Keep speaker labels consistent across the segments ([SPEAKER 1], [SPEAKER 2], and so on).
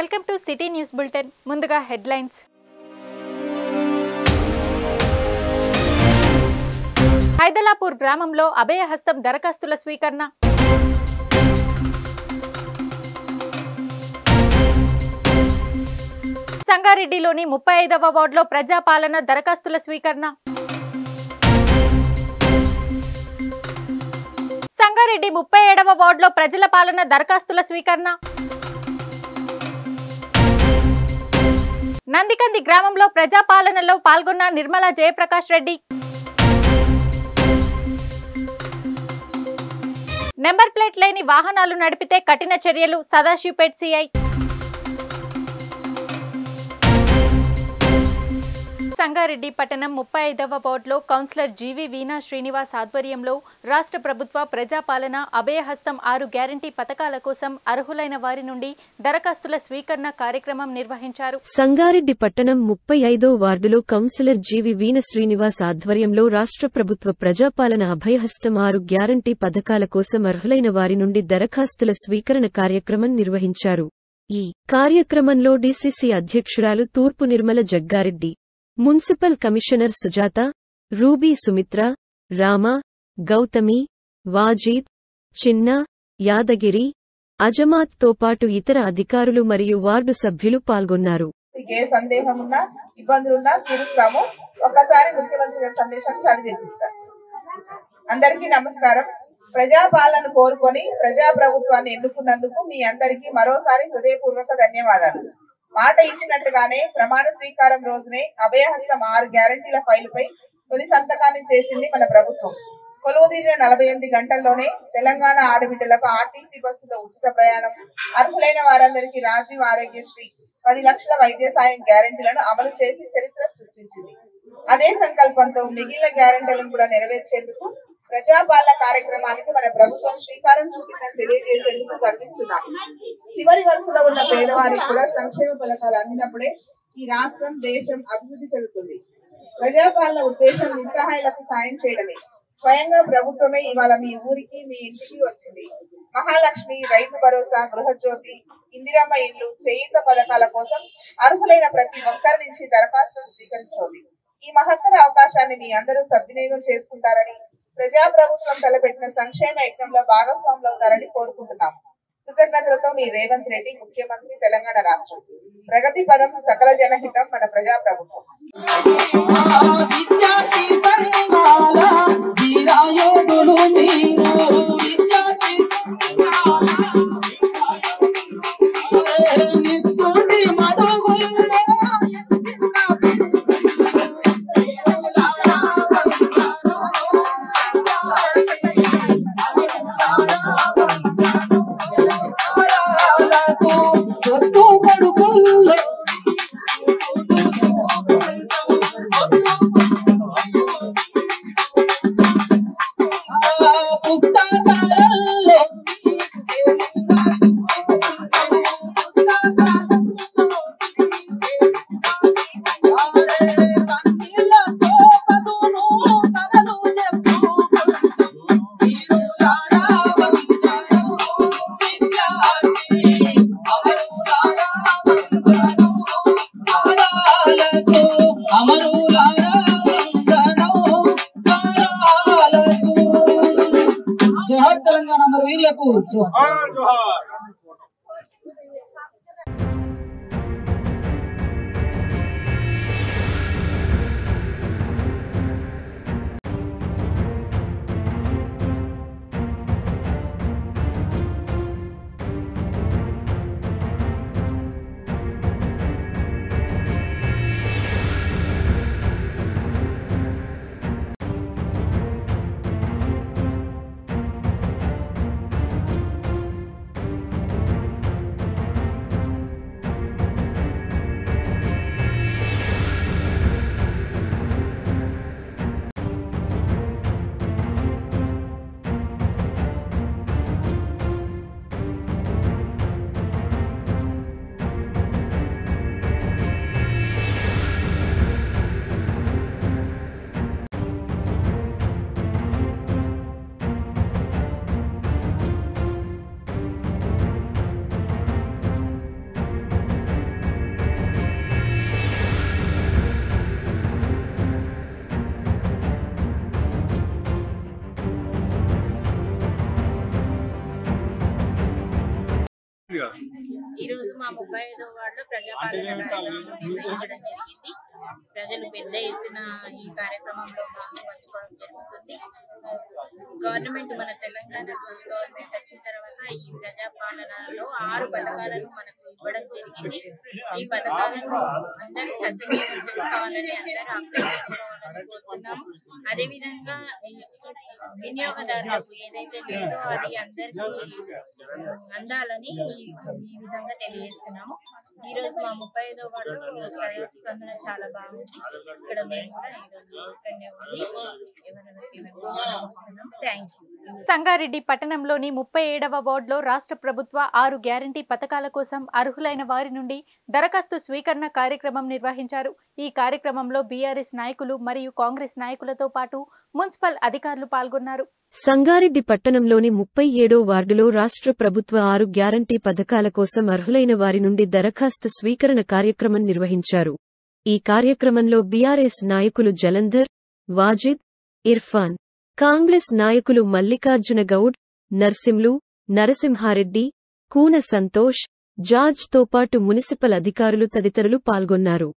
[SPEAKER 1] Welcome to city news bulletin. ముందుగా headlines. హైదలాపూర్ గ్రామంలో అభయహస్తం దరఖాస్తుల స్వీకరణ. సంగారెడ్డిలోని 35వ వార్డులో ప్రజాపాలన దరఖాస్తుల స్వీకరణ. సంగారెడ్డి 37వ వార్డులో ప్రజల పాలన దరఖాస్తుల స్వీకరణ. నందికంది గ్రామంలో ప్రజాపాలనలో పాల్గొన్న నిర్మలా జయప్రకాష్ రెడ్డి. నెంబర్ ప్లేట్ లేని వాహనాలు నడిపితే కఠిన చర్యలు, సదాశివపేట్ సిఐ. సంగారెడ్డి పట్టణం 35వ వార్డులో కౌన్సిలర్ జీవి వీణా శ్రీనివాస్ ఆధ్వర్యంలో రాష్ట్ర ప్రభుత్వ ప్రజాపాలన అభయహస్తం 6 గ్యారంటీ పథకాల కోసం అర్హులైన వారి నుండి దరఖాస్తుల స్వీకరణ కార్యక్రమం నిర్వహించారు.
[SPEAKER 2] సంగారెడ్డి పట్టణం 35వ వార్డులో కౌన్సిలర్ జీవి వీణ శ్రీనివాస్ ఆధ్వర్యంలో రాష్ట్ర ప్రభుత్వ ప్రజాపాలన అభయహస్తం 6 గ్యారంటీ పథకాల కోసం అర్హులైన వారి నుండి దరఖాస్తుల స్వీకరణ కార్యక్రమం నిర్వహించారు. ఈ కార్యక్రమంలో డీసీసీ అధ్యక్షురాలు Turpu Nirmala Jaggareddy, municipal commissioner Sujatha, Ruby Sumitra, Rama, Gautami, Wajid, Chinna, Yadagiri, అజమాత్ తో పాటు ఇతర అధికారులు మరియు వార్డు సభ్యులు పాల్గొన్నారు.
[SPEAKER 3] ఏ సందేహం ఉన్నా ఇబ్బందులున్నా తీరుస్తాము. ఒక్కసారి ముఖ్యమంత్రి గారి సందేశాన్ని చదివి వినిపిస్తాను. అందరికీ నమస్కారం. ప్రజాపాలన కోరుకొని ప్రజా ప్రభుత్వాన్ని ఎన్నుకున్నందుకు మీ అందరికీ మరోసారి హృదయపూర్వక ధన్యవాదాలు. మాట ఇచ్చినట్టుగానే ప్రమాణ స్వీకారం రోజునే అభయహస్తం 6 గ్యారంటీల ఫైలుపై తొలి సంతకాన్ని చేసింది మన ప్రభుత్వం. కొలువుదీరిన 48 గంటల్లోనే తెలంగాణ ఆడబిడ్డలకు ఆర్టీసీ బస్సులో ఉచిత ప్రయాణం, అర్హులైన వారందరికీ రాజీవ్ ఆరోగ్యశ్రీ, 10 లక్షల వైద్య సాయం గ్యారంటీలను అమలు చేసి చరిత్ర సృష్టించింది. అదే సంకల్పంతో మిగిలిన గ్యారంటీలను కూడా నెరవేర్చేందుకు ప్రజాపాలన కార్యక్రమానికి మన ప్రభుత్వం శ్రీకారం చుట్టిందని తెలియజేసేందుకు గర్విస్తున్నాం. చివరి వరుసలో ఉన్న పేదవారికి కూడా సంక్షేమ పథకాలు అందినప్పుడే ఈ రాష్ట్రం, దేశం అభివృద్ధి చెందుతుంది. ప్రజాపాలన ఉద్దేశం నిస్సహాయులకు సాయం చేయడమే. స్వయంగా ప్రభుత్వమే ఇవాళ మీ ఊరికి, మీ ఇంటికి వచ్చింది. మహాలక్ష్మి, రైతు భరోసా, గృహజ్యోతి, ఇందిరమ్మ ఇండ్లు, చేయూత పథకాల కోసం అర్హులైన ప్రతి ఒక్కరి నుంచి దరఖాస్తులను స్వీకరిస్తోంది. ఈ మహత్తర అవకాశాన్ని మీ అందరూ సద్వినియోగం చేసుకుంటారని, ప్రజా ప్రభుత్వం తలపెట్టిన సంక్షేమ యజ్ఞంలో భాగస్వాములవుతారని కోరుకుంటున్నాం. కృతజ్ఞతలతో మీ రేవంత్ రెడ్డి, ముఖ్యమంత్రి, తెలంగాణ రాష్ట్రం. ప్రగతి పదం, సకల జనహితం, మన ప్రజా ప్రభుత్వం.
[SPEAKER 4] జోహార్ తెలంగాణ మరి వీరులకు జోహార్.
[SPEAKER 5] మా 35వ వార్డులో ప్రజాపాలన కార్యక్రమం నిర్వహించడం జరిగింది. ప్రజలు పెద్ద ఎత్తున ఈ కార్యక్రమంలో పంచుకోవడం జరుగుతుంది. గవర్నమెంట్ మన తెలంగాణ గవర్నమెంట్ వచ్చిన తర్వాత ఈ ప్రజాపాలనలో 6 పథకాలను మనకు ఇవ్వడం జరిగింది. ఈ పథకాలను అందరూ సద్వినియోగం చేసుకోవాలని అందరూ అప్లై చేసుకోవాలని కోరుతున్నాము. అదేవిధంగా వినియోగదారులకు ఏదైతే లేదో అది అందరికీ అందాలని ఈ విధంగా తెలియజేస్తున్నాము. ఈ రోజు మా 35వ వార్డులో ప్రజాస్పందన చాలా బాగుంది. ఇక్కడ మేము కూడా ఈరోజు ఇక్కడనే ఉండి వస్తున్నాం. Thank you.
[SPEAKER 1] సంగారెడ్డి పట్టణంలోని 37వ వార్డులో రాష్ట్ర ప్రభుత్వ 6 గ్యారంటీ పథకాల కోసం అర్హులైన వారి నుండి దరఖాస్తు స్వీకరణ కార్యక్రమం నిర్వహించారు. ఈ కార్యక్రమంలో బీఆర్ఎస్ నాయకులు మరియు కాంగ్రెస్ నాయకులతో పాటు మున్సిపల్ అధికారులు పాల్గొన్నారు.
[SPEAKER 2] సంగారెడ్డి పట్టణంలోని 37వ వార్డులో రాష్ట్ర ప్రభుత్వ 6 గ్యారంటీ పథకాల కోసం అర్హులైన వారి నుండి దరఖాస్తు స్వీకరణ కార్యక్రమం నిర్వహించారు. ఈ కార్యక్రమంలో బీఆర్ఎస్ నాయకులు జలంధర్, వాజిద్, ఇర్ఫాన్, కాంగ్రెస్ నాయకులు మల్లికార్జున గౌడ్, నర్సింలు, నరసింహారెడ్డి, కూన సంతోష్, జార్జ్ తో పాటు మున్సిపల్ అధికారులు తదితరులు పాల్గొన్నారు.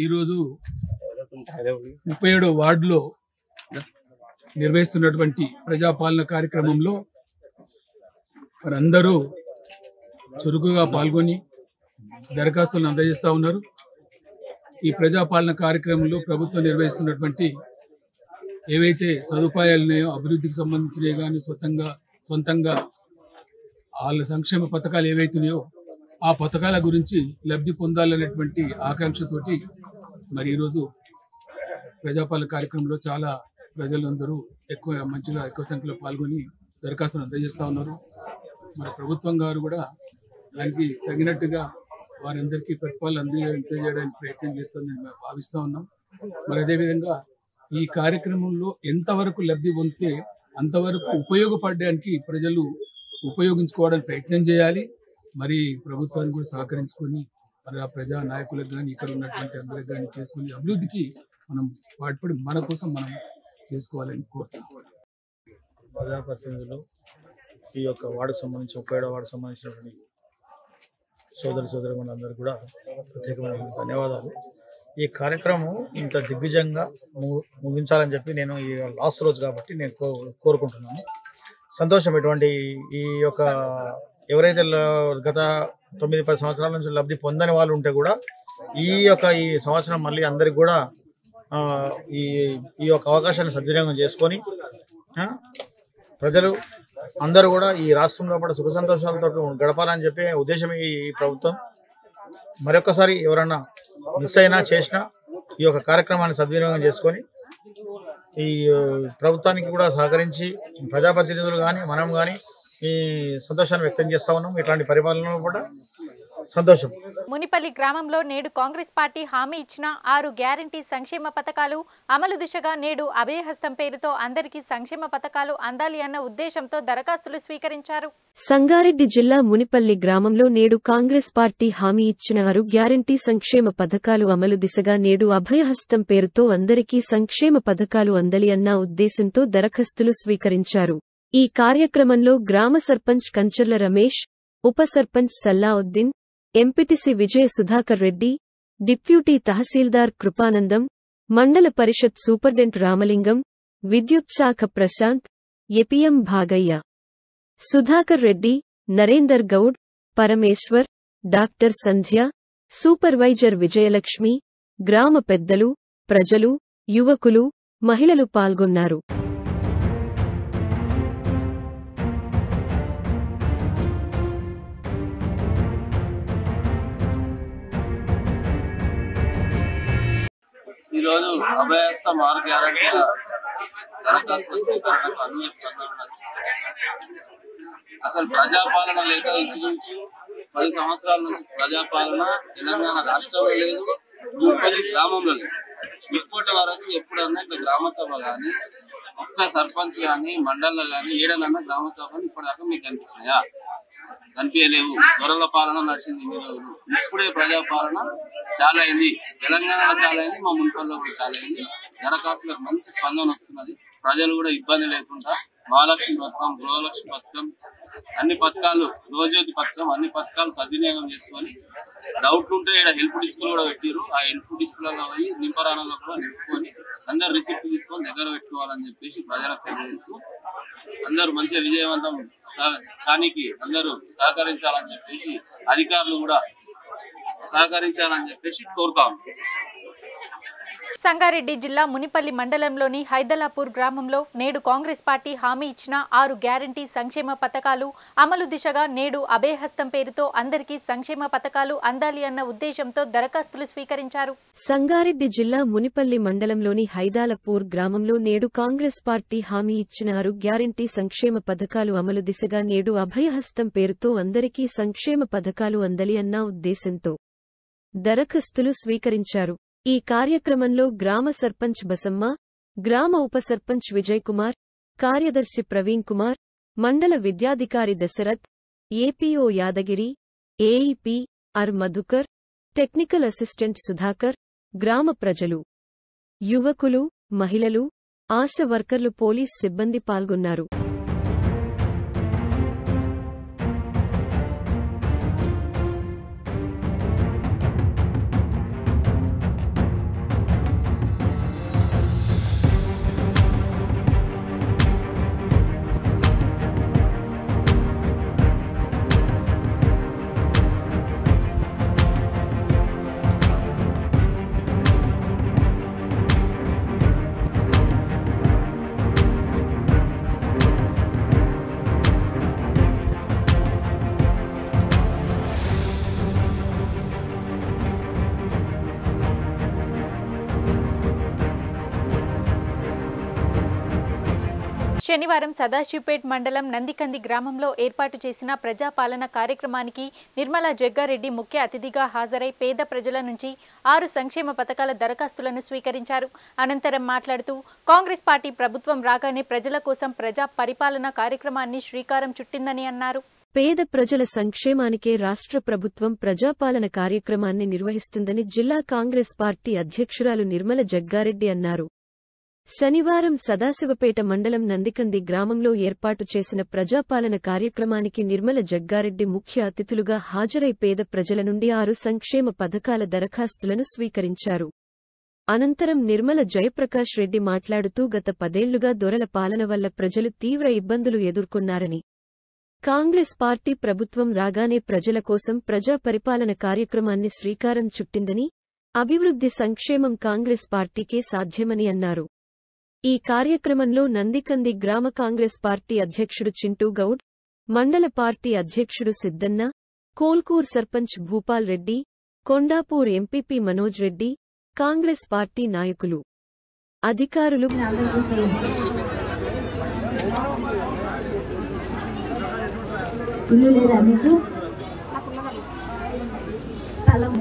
[SPEAKER 6] ఈరోజు 37వ వార్డులో నిర్వహిస్తున్నటువంటి ప్రజాపాలన కార్యక్రమంలో వారందరూ చురుకుగా పాల్గొని దరఖాస్తులను అందజేస్తూ ఉన్నారు. ఈ ప్రజాపాలన కార్యక్రమంలో ప్రభుత్వం నిర్వహిస్తున్నటువంటి ఏవైతే సదుపాయాలు ఉన్నాయో అభివృద్ధికి సంబంధించినవి కానీ సొంతంగా వాళ్ళ సంక్షేమ పథకాలు ఏవైతున్నాయో ఆ పథకాల గురించి లబ్ధి పొందాలనేటువంటి ఆకాంక్షతోటి మరి ఈరోజు ప్రజాపాలన కార్యక్రమంలో చాలా ప్రజలందరూ ఎక్కువ సంఖ్యలో పాల్గొని దరఖాస్తులు అందజేస్తూ ఉన్నారు. మరి ప్రభుత్వం గారు కూడా దానికి తగినట్టుగా వారందరికీ ప్రతిఫలాలు అందజేయడానికి ప్రయత్నం చేస్తుందని మేము భావిస్తూ ఉన్నాం. మరి అదేవిధంగా ఈ కార్యక్రమంలో ఎంతవరకు లబ్ధి పొందితే అంతవరకు ఉపయోగపడడానికి ప్రజలు ఉపయోగించుకోవడానికి ప్రయత్నం చేయాలి. మరి ప్రభుత్వాన్ని కూడా సహకరించుకొని మరి ఆ ప్రజా నాయకులకు కానీ ఇక్కడ ఉన్నటువంటి అందరికి కానీ చేసుకుని అభివృద్ధికి మనం పాటుపడి మన కోసం మనం చేసుకోవాలని కోరుతున్నాం.
[SPEAKER 7] ప్రజాప్రతినిధులు ఈ యొక్క వార్డుకు సంబంధించి 37వ వార్డుకు సంబంధించినటువంటి సోదరులందరూ కూడా ప్రత్యేకమైన ధన్యవాదాలు. ఈ కార్యక్రమం ఇంత దిగ్విజయంగా ముగించాలని చెప్పి నేను ఈ లాస్ట్ రోజు కాబట్టి నేను కోరుకుంటున్నాను. సంతోషం. ఇటువంటి ఈ యొక్క ఎవరైతే గత 9-10 సంవత్సరాల నుంచి లబ్ధి పొందని వాళ్ళు ఉంటే కూడా ఈ సంవత్సరం మళ్ళీ అందరికి కూడా ఈ యొక్క అవకాశాన్ని సద్వినియోగం చేసుకొని ప్రజలు అందరూ కూడా ఈ రాష్ట్రంలో కూడా సుఖ సంతోషాలతో గడపాలని చెప్పే ఉద్దేశం ఈ ప్రభుత్వం. మరొకసారి ఎవరన్నా మిస్ అయినా చేసినా ఈ యొక్క కార్యక్రమాన్ని సద్వినియోగం చేసుకొని ఈ ప్రభుత్వానికి కూడా సహకరించి ప్రజాప్రతినిధులు కానీ మనం కానీ ఈ సంతోషాన్ని వ్యక్తం చేస్తా ఉన్నాం. ఇట్లాంటి పరిపాలనలో కూడా సంతోషం.
[SPEAKER 1] మునిపల్లి గ్రామంలో నేడు కాంగ్రెస్ పార్టీ హామీ ఇచ్చిన 6 గ్యారంటీ సంక్షేమ పథకాలు అమలు దిశగా నేడు అభయహస్తం పేరుతో అందరికీ సంక్షేమ పథకాలు అందాలి అన్న ఉద్దేశంతో దరఖాస్తులు స్వీకరించారు.
[SPEAKER 2] సంగారెడ్డి జిల్లా మునిపల్లి గ్రామంలో నేడు కాంగ్రెస్ పార్టీ హామీ ఇచ్చిన 6 గ్యారంటీ సంక్షేమ పథకాలు అమలు దిశగా నేడు అభయహస్తం పేరుతో అందరికీ సంక్షేమ పథకాలు అందాలి అన్న ఉద్దేశంతో దరఖాస్తులు స్వీకరించారు. ఈ కార్యక్రమంలో గ్రామ సర్పంచ్ కంచర్ల రమేష్, ఉప సర్పంచ్ సల్లావుద్దీన్, ఎంపీటీసీ విజయ సుధాకర్ రెడ్డి, డిప్యూటీ తహసీల్దార్ కృపానందం, మండల పరిషత్ సూపరింటెండెంట్ రామలింగం, విద్యుత్ శాఖ ప్రశాంత్, ఏపీఎం భాగయ్య, సుధాకర్ రెడ్డి, నరేందర్ గౌడ్, పరమేశ్వర్, డాక్టర్ సంధ్య, సూపర్వైజర్ విజయలక్ష్మి, గ్రామ పెద్దలు, ప్రజలు, యువకులు, మహిళలు పాల్గొన్నారు.
[SPEAKER 8] ఈరోజు అభయహస్తం 6 గ్యారంటీల దరఖాస్తు స్వీకరణకు అనుమతిస్తున్నారు. అసలు ప్రజాపాలన లేక ఇంచుమించు 10 సంవత్సరాల నుంచి ప్రజాపాలన తెలంగాణ రాష్ట్రంలో లేదు, మునిపల్లి గ్రామంలో లేదు. ఇప్పటి వరకు ఎప్పుడన్నా ఇట్లా గ్రామ సభ కానీ ఒక్క సర్పంచ్ కానీ మండలంలో కానీ ఏడలన్నా గ్రామ సభలు ఇప్పటిదాకా మీకు కనిపించినాయా? కనిపించలేవు. దొరల పాలన నడిచింది ఇన్ని రోజులు. ఇప్పుడే ప్రజాపాలన చాలా అయింది. తెలంగాణలో చాలా అయింది, మా మున్సిపల్లో కూడా చాలా అయింది. దరఖాస్తులకు మంచి స్పందన వస్తున్నది. ప్రజలు కూడా ఇబ్బంది లేకుండా మహాలక్ష్మి పథకం, గృహలక్ష్మి పథకం, అన్ని పథకాలు, గృహజ్యోతి పథకం, అన్ని పథకాలు సద్వినియోగం చేసుకొని డౌట్లు ఉంటే ఇక్కడ హెల్ప్ డిస్కులు కూడా పెట్టిరు. ఆ హెల్ప్ డిస్కులలో పోయి నింపరాణంలో కూడా నింపుకొని అందరు రిసిప్ట్ తీసుకొని దగ్గర పెట్టుకోవాలని చెప్పేసి ప్రజలకు తెలియజేస్తూ అందరూ మంచిగా విజయవంతం కానికి అందరూ సహకరించాలని చెప్పేసి అధికారులు కూడా సహకరించాలని చెప్పేసి కోరుతాము.
[SPEAKER 1] సంగారెడ్డి జిల్లా మునిపల్లి మండలంలోని హైదలాపూర్ గ్రామంలో నేడు కాంగ్రెస్ పార్టీ హామీ ఇచ్చిన 6 గ్యారంటీ సంక్షేమ పథకాలు అమలు దిశగా నేడు అభయహస్తం పేరుతో అందరికీ సంక్షేమ పథకాలు అందాలి అన్న ఉద్దేశంతో దరఖాస్తులు స్వీకరించారు.
[SPEAKER 2] సంగారెడ్డి జిల్లా మునిపల్లి మండలంలోని హైదలాపూర్ గ్రామంలో నేడు కాంగ్రెస్ పార్టీ హామీ ఇచ్చిన 6 గ్యారంటీ సంక్షేమ పథకాలు అమలు దిశగా నేడు అభయహస్తం పేరుతో అందరికీ సంక్షేమ పథకాలు అందాలి అన్న ఉద్దేశంతో దరఖాస్తులు స్వీకరించారు. ఈ కార్యక్రమంలో గ్రామ సర్పంచ్ బసమ్మ, గ్రామ ఉప సర్పంచ్ విజయ్ కుమార్, కార్యదర్శి ప్రవీణ్ కుమార్, మండల విద్యాధికారి Dasharath, APO Yadagiri, AEP R Madhukar, technical assistant Sudhakar, గ్రామ ప్రజలు, యువకులు, మహిళలు, ఆశా వర్కర్లు, పోలీస్ సిబ్బంది పాల్గొన్నారు.
[SPEAKER 1] శనివారం సదాశివపేట్ మండలం నందికంది గ్రామంలో ఏర్పాటు చేసిన ప్రజాపాలన కార్యక్రమానికి నిర్మలా జగ్గారెడ్డి ముఖ్య అతిథిగా హాజరై పేద ప్రజల నుంచి 6 సంక్షేమ పథకాల దరఖాస్తులను స్వీకరించారు. అనంతరం మాట్లాడుతూ కాంగ్రెస్ పార్టీ ప్రభుత్వం రాగానే ప్రజల కోసం ప్రజా పరిపాలన కార్యక్రమాన్ని శ్రీకారం చుట్టిందని అన్నారు.
[SPEAKER 2] పేద ప్రజల సంక్షేమానికే రాష్ట్ర ప్రభుత్వం ప్రజాపాలన కార్యక్రమాన్ని నిర్వహిస్తుందని జిల్లా కాంగ్రెస్ పార్టీ అధ్యక్షురాలు నిర్మల జగ్గారెడ్డి అన్నారు. శనివారం సదాశివపేట మండలం నందికంది గ్రామంలో ఏర్పాటు చేసిన ప్రజాపాలన కార్యక్రమానికి నిర్మల జగ్గారెడ్డి ముఖ్య అతిథులుగా హాజరై పేద ప్రజల నుండి 6 సంక్షేమ పథకాల దరఖాస్తులను స్వీకరించారు. అనంతరం నిర్మల జయప్రకాష్ రెడ్డి మాట్లాడుతూ గత 10 ఏళ్లుగా దొరల పాలన వల్ల ప్రజలు తీవ్ర ఇబ్బందులు ఎదుర్కొన్నారని, కాంగ్రెస్ పార్టీ ప్రభుత్వం రాగానే ప్రజల కోసం ప్రజా పరిపాలన కార్యక్రమాన్ని శ్రీకారం చుట్టిందని, అభివృద్ధి సంక్షేమం కాంగ్రెస్ పార్టీకే సాధ్యమని అన్నారు. ఈ కార్యక్రమంలో నందికంది గ్రామ కాంగ్రెస్ పార్టీ అధ్యక్షుడు చింటూ గౌడ్, మండల పార్టీ అధ్యక్షుడు సిద్దన్న, కోల్కూర్ సర్పంచ్ భూపాల్ రెడ్డి, కొండాపూర్ ఎంపీపీ మనోజ్ రెడ్డి, కాంగ్రెస్ పార్టీ నాయకులు, అధికారులు
[SPEAKER 9] ఇల్లు లేదా మీకు? స్థలం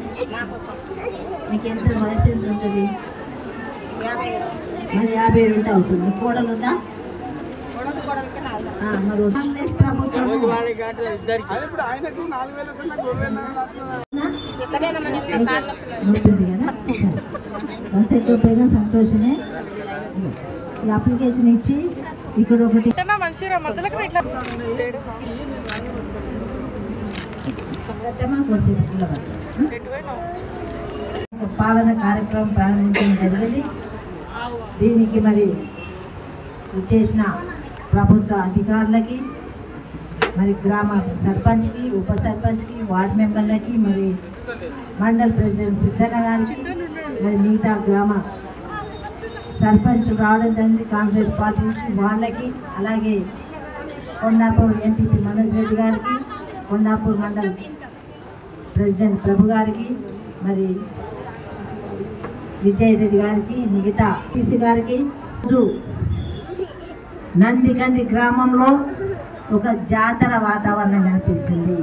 [SPEAKER 9] మీకు ఎంత వయసు ఎంత ఉంటుంది? మరి 50 ఉంటే అవుతుంది. కోడలు ఉందా? మరి కాంగ్రెస్ ప్రభుత్వం ఉంటుంది కదా. బస్ ఎక్కకపోయినా సంతోషమే. ఈ అప్లికేషన్ ఇచ్చి ఇక్కడ ఒకటి పాలన కార్యక్రమం ప్రారంభించడం జరిగింది. దీనికి మరి చేసిన ప్రభుత్వ అధికారులకి, మరి గ్రామ సర్పంచ్కి, ఉప సర్పంచ్కి, వార్డు మెంబర్లకి, మరి మండల్ ప్రెసిడెంట్ సిద్ధన్న గారికి, మరి మిగతా గ్రామ సర్పంచ్ రావడం జరిగింది కాంగ్రెస్ పార్టీ నుంచి, వాళ్ళకి, అలాగే కొండాపూర్ ఎంపీపీ మనోజ్ రెడ్డి గారికి, కొండాపూర్ మండల్ ప్రెసిడెంట్ ప్రభు గారికి, మరి విజయ్ రెడ్డి గారికి, మిగతా టీసీ గారికి. నందికంది గ్రామంలో ఒక జాతర వాతావరణం కనిపిస్తుంది,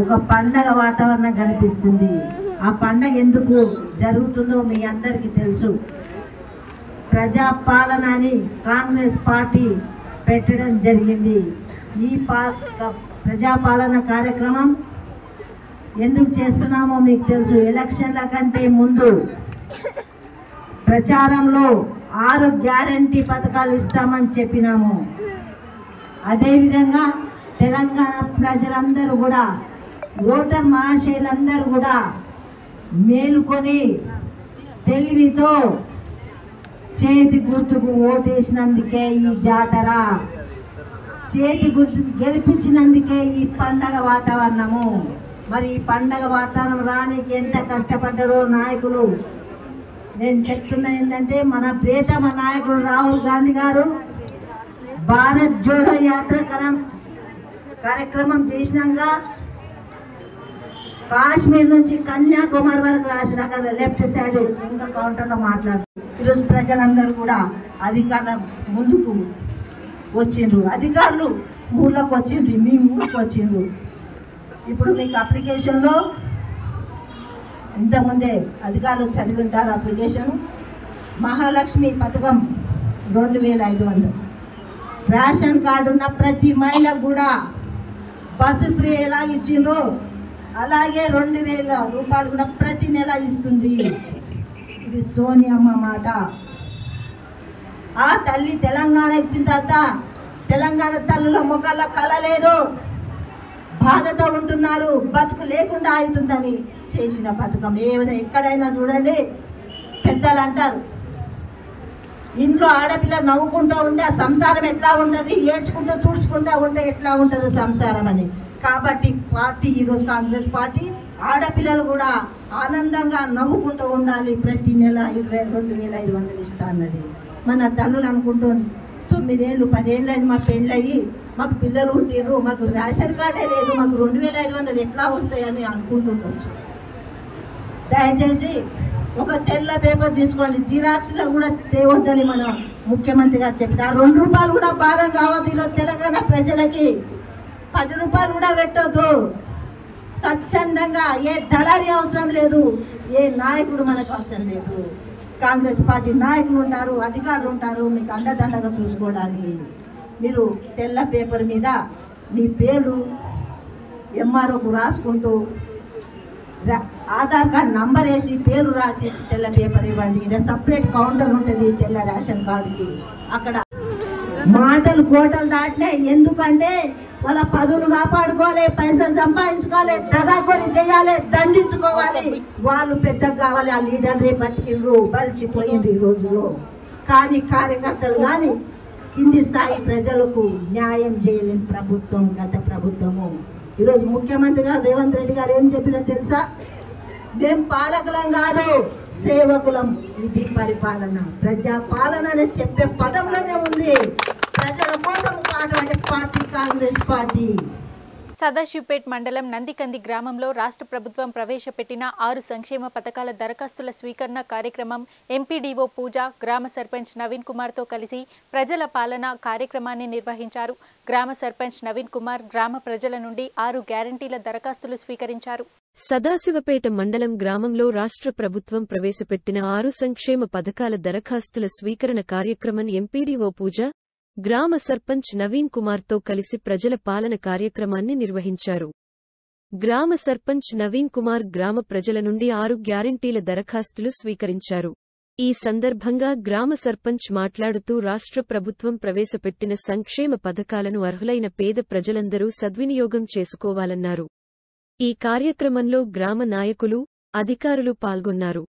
[SPEAKER 9] ఒక పండగ వాతావరణం కనిపిస్తుంది. ఆ పండగ ఎందుకు జరుగుతుందో మీ అందరికీ తెలుసు. ప్రజాపాలన అని కాంగ్రెస్ పార్టీ పెట్టడం జరిగింది. ఈ ప్రజాపాలన కార్యక్రమం ఎందుకు చేస్తున్నామో మీకు తెలుసు. ఎలక్షన్ల కంటే ముందు ప్రచారంలో 6 గ్యారంటీ పథకాలు ఇస్తామని చెప్పినాము. అదేవిధంగా తెలంగాణ ప్రజలందరూ కూడా, ఓటర్ మహాశయులందరూ కూడా మేలుకొని తెలివితో చేతి గుర్తుకు ఓటేసినందుకే ఈ జాతర, చేతి గుర్తు గెలిపించినందుకే ఈ పండగ వాతావరణము. మరి ఈ పండగ వాతావరణం రానికి ఎంత కష్టపడ్డారో నాయకులు. నేను చెప్తున్నా ఏంటంటే, మన ప్రియతమ నాయకుడు రాహుల్ గాంధీ గారు భారత్ జోడో యాత్ర కార్యక్రమం చేసినాక కాశ్మీర్ నుంచి కన్యాకుమారి వరకు రాసిన అక్కడ లెఫ్ట్ సైడ్ ఇంకా కౌంటర్లో మాట్లాడుతూ ఈరోజు ప్రజలందరూ కూడా అధికారుల ముందుకు వచ్చిండ్రు. అధికారులు ఊళ్ళోకి వచ్చిండ్రు, మీ ఊరికి వచ్చిండ్రు. ఇప్పుడు మీకు అప్లికేషన్లో ఇంతకుముందే అధికారులు చదివింటారు అప్లికేషన్. మహాలక్ష్మి పథకం 2500, రేషన్ కార్డు ఉన్న ప్రతి మహిళకు కూడా బస్సు ఫ్రీ ఎలాగ ఇచ్చిండ్రో అలాగే 2000 రూపాయలు కూడా ప్రతి నెల ఇస్తుంది. ఇది సోనియమ్మ మాట. ఆ తల్లి తెలంగాణ ఇచ్చిన తర్వాత తెలంగాణ తల్లుల ముఖాల్లో కళ లేదు, బాధతో ఉంటున్నారు, బతుకు లేకుండా అవుతుందని చేసిన పథకం. ఎక్కడైనా చూడండి, పెద్దలు అంటారు ఇంట్లో ఆడపిల్ల నవ్వుకుంటూ ఉంటే ఆ సంసారం ఎట్లా ఉంటుంది, ఏడ్చుకుంటూ తుడుచుకుంటూ ఉంటే ఎట్లా ఉంటుంది సంసారం అని. కాబట్టి పార్టీ ఈరోజు కాంగ్రెస్ పార్టీ ఆడపిల్లలు కూడా ఆనందంగా నవ్వుకుంటూ ఉండాలి, ప్రతి నెల 22,500 ఇస్తా అన్నది. మన తల్లులు అనుకుంటుంది 9 ఏళ్ళు 10 ఏళ్ళు అయింది మా పెళ్ళయ్యి, మాకు పిల్లలు పుట్టిర్రు, మాకు రేషన్ కార్డే లేదు, మాకు 2500 ఎట్లా వస్తాయని అనుకుంటుండొచ్చు. దయచేసి ఒక తెల్ల పేపర్ తీసుకోండి, జిరాక్స్లో కూడా తేవద్దని మనం ముఖ్యమంత్రి గారు చెప్పిన 2 రూపాయలు కూడా భారం కావద్దు. ఈరోజు తెలంగాణ ప్రజలకి 10 రూపాయలు కూడా పెట్టొద్దు. స్వచ్ఛందంగా ఏ దళారీ అవసరం లేదు, ఏ నాయకుడు మనకు అవసరం లేదు. కాంగ్రెస్ పార్టీ నాయకులు ఉంటారు, అధికారులు ఉంటారు, మీకు అండదండగా చూసుకోవడానికి. మీరు తెల్ల పేపర్ మీద మీ పేరు ఎంఆర్ఓకు రాసుకుంటూ ఆధార్ కార్డు నంబర్ వేసి పేరు రాసి తెల్ల పేపర్ ఇవ్వండి. ఇక్కడ సపరేట్ కౌంటర్ ఉంటుంది తెల్ల రేషన్ కార్డుకి. అక్కడ మాటలు కోటలు దాటినాయి. ఎందుకంటే వాళ్ళ పదులు కాపాడుకోవాలి, పైసలు సంపాదించుకోవాలి, దగాకొని చేయాలి, దండించుకోవాలి. వాళ్ళు పెద్దగా కావాలి. ఆ లీడర్లే బతికిండ్రు, బలిసిపోయిండ్రు ఈ రోజులో. కానీ కార్యకర్తలు కానీ కింది స్థాయి ప్రజలకు న్యాయం చేయలేని ప్రభుత్వం గత ప్రభుత్వము. ఈరోజు ముఖ్యమంత్రి గారు రేవంత్ రెడ్డి గారు ఏం చెప్పినా తెలుసా? మేము పాలకులం కాదు, సేవకులం. ఇది పరిపాలన, ప్రజాపాలన అని చెప్పే పదంలోనే ఉంది. ప్రజల కోసం పాటే పార్టీ కాంగ్రెస్ పార్టీ.
[SPEAKER 1] సదాశివపేట్ మండలం నందికంది గ్రామంలో రాష్ట్ర ప్రభుత్వం ప్రవేశపెట్టిన 6 సంక్షేమ పథకాల దరఖాస్తుల స్వీకరణ కార్యక్రమం ఎంపీడీఓ పూజ, గ్రామ సర్పంచ్ నవీన్ కుమార్తో కలిసి ప్రజల పాలన కార్యక్రమాన్ని నిర్వహించారు. గ్రామ సర్పంచ్ నవీన్ కుమార్ గ్రామ ప్రజల నుండి 6 గ్యారంటీల దరఖాస్తులు స్వీకరించారు.
[SPEAKER 2] సదాశివపేట మండలం గ్రామంలో రాష్ట్ర ప్రభుత్వం ప్రవేశపెట్టిన 6 సంక్షేమ పథకాల దరఖాస్తుల స్వీకరణ కార్యక్రమం ఎంపీడీఓ పూజ, గ్రామ సర్పంచ్ నవీన్ కుమార్తో కలిసి ప్రజల పాలన కార్యక్రమాన్ని నిర్వహించారు. గ్రామ సర్పంచ్ నవీన్ కుమార్ గ్రామ ప్రజల నుండి 6 గ్యారంటీల దరఖాస్తులు స్వీకరించారు. ఈ సందర్భంగా గ్రామ సర్పంచ్ మాట్లాడుతూ రాష్ట్ర ప్రభుత్వం ప్రవేశపెట్టిన సంక్షేమ పథకాలను అర్హులైన పేద ప్రజలందరూ సద్వినియోగం చేసుకోవాలన్నారు. ఈ కార్యక్రమంలో గ్రామ నాయకులు, అధికారులు పాల్గొన్నారు.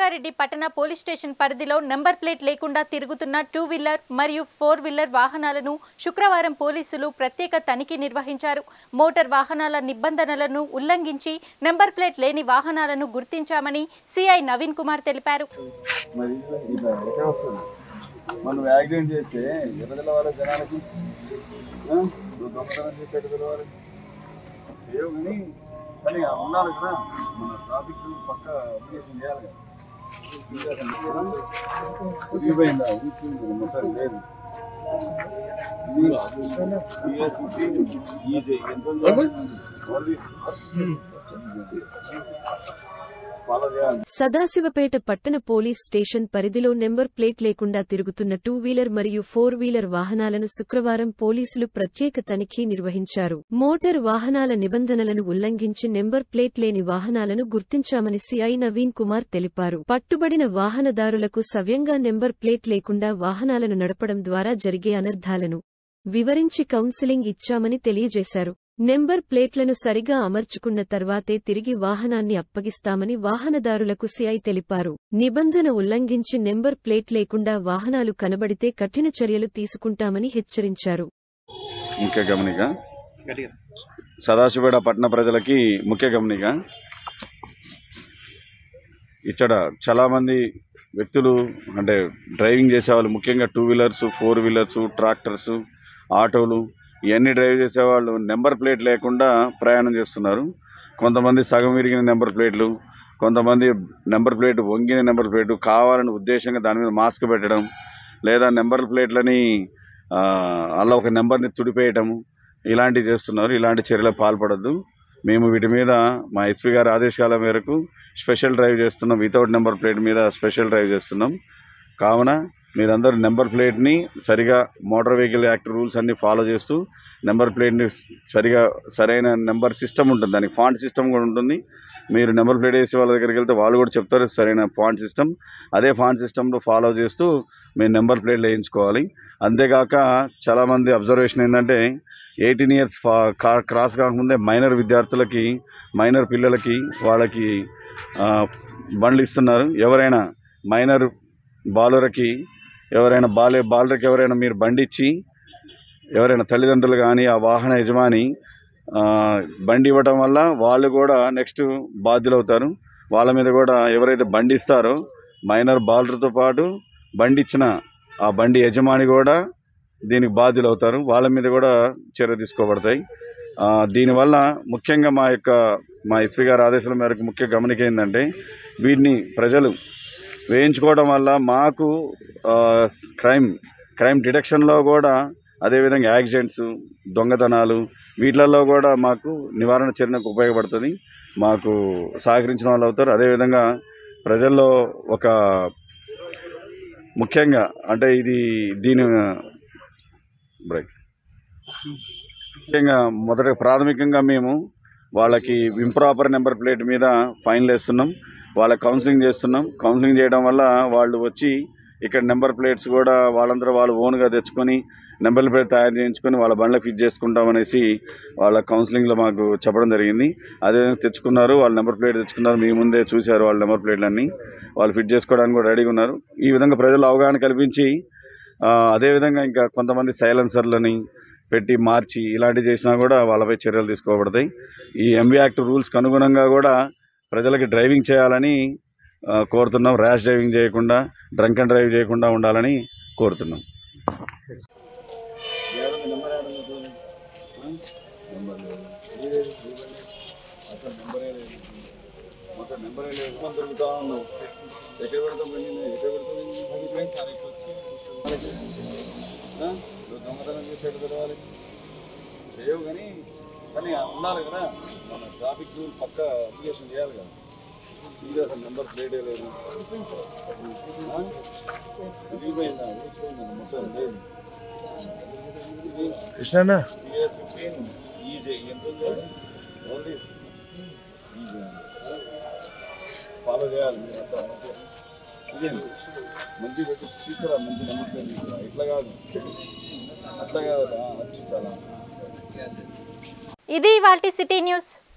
[SPEAKER 1] సంగారెడ్డి పట్టణ పోలీస్ స్టేషన్ పరిధిలో నెంబర్ ప్లేట్ లేకుండా తిరుగుతున్న 2 వీలర్ మరియు 4 వీలర్ వాహనాలను శుక్రవారం పోలీసులు ప్రత్యేక తనిఖీ నిర్వహించారు. మోటార్ వాహనాల నిబంధనలను ఉల్లంఘించి నెంబర్ ప్లేట్ లేని వాహనాలను గుర్తించామని సిఐ నవీన్ కుమార్ తెలిపారు.
[SPEAKER 10] మనం యాక్సిడెంట్ చేస్తే ఎక్కడ తెలవాలి జనాలకి దొంగతనం చేస్తే ఎక్కడ తెలవాలి ఏవో కానీ ఉండాలి కదా మన ట్రాఫిక్ పక్క అప్లికేషన్ చేయాలి కదా తిరిగిపోయిందా మొత్తం లేదు
[SPEAKER 2] సదాశివపేట పట్టణ పోలీస్ స్టేషన్ పరిధిలో నెంబర్ ప్లేట్ లేకుండా తిరుగుతున్న 2 వీలర్ మరియు 4 వీలర్ వాహనాలను శుక్రవారం పోలీసులు ప్రత్యేక తనిఖీ నిర్వహించారు. మోటార్ వాహనాల నిబంధనలను ఉల్లంఘించి నెంబర్ ప్లేట్ లేని వాహనాలను గుర్తించామని సిఐ నవీన్ కుమార్ తెలిపారు. పట్టుబడిన వాహనదారులకు సవ్యంగా నెంబర్ ప్లేట్ లేకుండా వాహనాలను నడపడం ద్వారా జరిగే అనర్థాలను వివరించి కౌన్సిలింగ్ ఇచ్చామని తెలియజేశారు. నెంబర్ ప్లేట్లను సరిగా అమర్చుకున్న తర్వాతే తిరిగి వాహనాన్ని అప్పగిస్తామని వాహనదారులకు సిఐ తెలిపారు. నిబంధన ఉల్లంఘించి నెంబర్ ప్లేట్ లేకుండా వాహనాలు కనబడితే కఠిన చర్యలు తీసుకుంటామని హెచ్చరించారు.
[SPEAKER 10] ముఖ్య గమనిక సదాశివపేట పట్టణ ప్రజలకి ముఖ్య గమనిక ఇక్కడ చాలా మంది వ్యక్తులు అంటే డ్రైవింగ్ చేసేవాళ్ళు ముఖ్యంగా 2 వీలర్స్ 4 వీలర్స్ ట్రాక్టర్స్ ఆటోలు ఇవన్నీ డ్రైవ్ చేసేవాళ్ళు నెంబర్ ప్లేట్ లేకుండా ప్రయాణం చేస్తున్నారు. కొంతమంది సగం విరిగిన నెంబర్ ప్లేట్లు, కొంతమంది నెంబర్ ప్లేట్ వంగిన నెంబర్ ప్లేట్ కావాలని ఉద్దేశంగా దాని మీద మాస్క్ పెట్టడం లేదా నెంబర్ ప్లేట్లని అలా ఒక నెంబర్ని తుడిపేయటము ఇలాంటివి చేస్తున్నారు. ఇలాంటి చర్యలకు పాల్పడద్దు. మేము వీటి మీద మా ఎస్పీ గారి ఆదేశాల మేరకు స్పెషల్ డ్రైవ్ చేస్తున్నాం. వితౌట్ నెంబర్ ప్లేట్ మీద స్పెషల్ డ్రైవ్ చేస్తున్నాం. కావున మీరందరూ నెంబర్ ప్లేట్ని సరిగా మోటార్ వెహికల్ యాక్ట్ రూల్స్ అన్నీ ఫాలో చేస్తూ నెంబర్ ప్లేట్ని సరైన నెంబర్ సిస్టమ్ ఉంటుంది, దానికి ఫాంట్ సిస్టమ్ కూడా ఉంటుంది. మీరు నెంబర్ ప్లేట్ వేసే వాళ్ళ దగ్గరికి వెళ్తే వాళ్ళు కూడా చెప్తారు సరైన ఫాంట్ సిస్టమ్, అదే ఫాంట్ సిస్టంలో ఫాలో చేస్తూ మీరు నెంబర్ ప్లేట్లు వేయించుకోవాలి. అంతేకాక చాలామంది అబ్జర్వేషన్ ఏంటంటే 18 ఇయర్స్ క్రాస్ కాకముందే మైనర్ విద్యార్థులకి మైనర్ పిల్లలకి వాళ్ళకి బండ్లు ఇస్తున్నారు. ఎవరైనా మైనర్ బాలురకి ఎవరైనా బాలురకి ఎవరైనా మీరు బండి ఇచ్చి ఎవరైనా తల్లిదండ్రులు కానీ ఆ వాహన యజమాని బండి ఇవ్వటం వల్ల వాళ్ళు కూడా నెక్స్ట్ బాధ్యులు అవుతారు. వాళ్ళ మీద కూడా ఎవరైతే బండి ఇస్తారో మైనర్ బాలులతో పాటు బండి ఇచ్చిన ఆ బండి యజమాని కూడా దీనికి బాధ్యులు అవుతారు. వాళ్ళ మీద కూడా చర్య తీసుకోబడతాయి. దీనివల్ల ముఖ్యంగా మా ఎస్పీ గారి ఆదేశాల మేరకు ముఖ్య గమనిక ఏంటంటే వీటిని ప్రజలు వేయించుకోవడం వల్ల మాకు క్రైమ్ డిటెక్షన్లో కూడా అదేవిధంగా యాక్సిడెంట్స్ దొంగతనాలు వీటిలలో కూడా మాకు నివారణ చర్యకు ఉపయోగపడుతుంది. మాకు సహకరించిన వాళ్ళు అవుతారు. అదేవిధంగా ప్రజల్లో ఒక ముఖ్యంగా అంటే ముఖ్యంగా ప్రాథమికంగా మేము వాళ్ళకి ఇంప్రాపర్ నెంబర్ ప్లేట్ మీద ఫైన్లు వేస్తున్నాం. వాళ్ళకి కౌన్సిలింగ్ చేస్తున్నాం. కౌన్సిలింగ్ చేయడం వల్ల వాళ్ళు వచ్చి ఇక్కడ నెంబర్ ప్లేట్స్ కూడా వాళ్ళందరూ వాళ్ళు ఓన్గా తెచ్చుకొని నెంబర్ ప్లేట్ తయారు చేయించుకొని వాళ్ళ బండ్లకు ఫిట్ చేసుకుంటామనేసి వాళ్ళ కౌన్సిలింగ్లో మాకు చెప్పడం జరిగింది. అదేవిధంగా తెచ్చుకున్నారు, వాళ్ళు నెంబర్ ప్లేట్ తెచ్చుకున్నారు. మీ ముందే చూశారు వాళ్ళ నెంబర్ ప్లేట్లన్నీ. వాళ్ళు ఫిట్ చేసుకోవడానికి కూడా రెడీగా ఉన్నారు. ఈ విధంగా ప్రజలు అవగాహన కల్పించి అదేవిధంగా ఇంకా కొంతమంది సైలెన్సర్లని పెట్టి మార్చి ఇలాంటివి చేసినా కూడా వాళ్ళపై చర్యలు తీసుకోబడతాయి. ఈ ఎంబీ యాక్ట్ రూల్స్కి అనుగుణంగా కూడా ప్రజలకి డ్రైవింగ్ చేయాలని కోరుతున్నాం. ర్యాష్ డ్రైవింగ్ చేయకుండా డ్రంక్ అండ్ డ్రైవ్ చేయకుండా ఉండాలని కోరుతున్నాం. దొంగతనం చేసి తెలవాలి చేయవు కానీ ఉండాలి కదా మన ట్రాఫిక్ రూల్ పక్క అప్లికేషన్ చేయాలి కదా. ఇది అసలు నెంబర్ ప్లేటే లేదు, తిరిగిపోయిందా మొత్తం లేదు. కృష్ణ ఈజీ ఎంత ఓన్లీ ఈజీ ఫాలో చేయాలి. మీరు అంతా ఇదేంటి మంచి పెట్టి తీసుకురా, మంచి నెంబర్ ప్లేట్ తీసుకురా. ఇట్లా కాదు అట్లా కాదు అట్లా.
[SPEAKER 1] ఇది ఇవాల్టి సిటీ న్యూస్.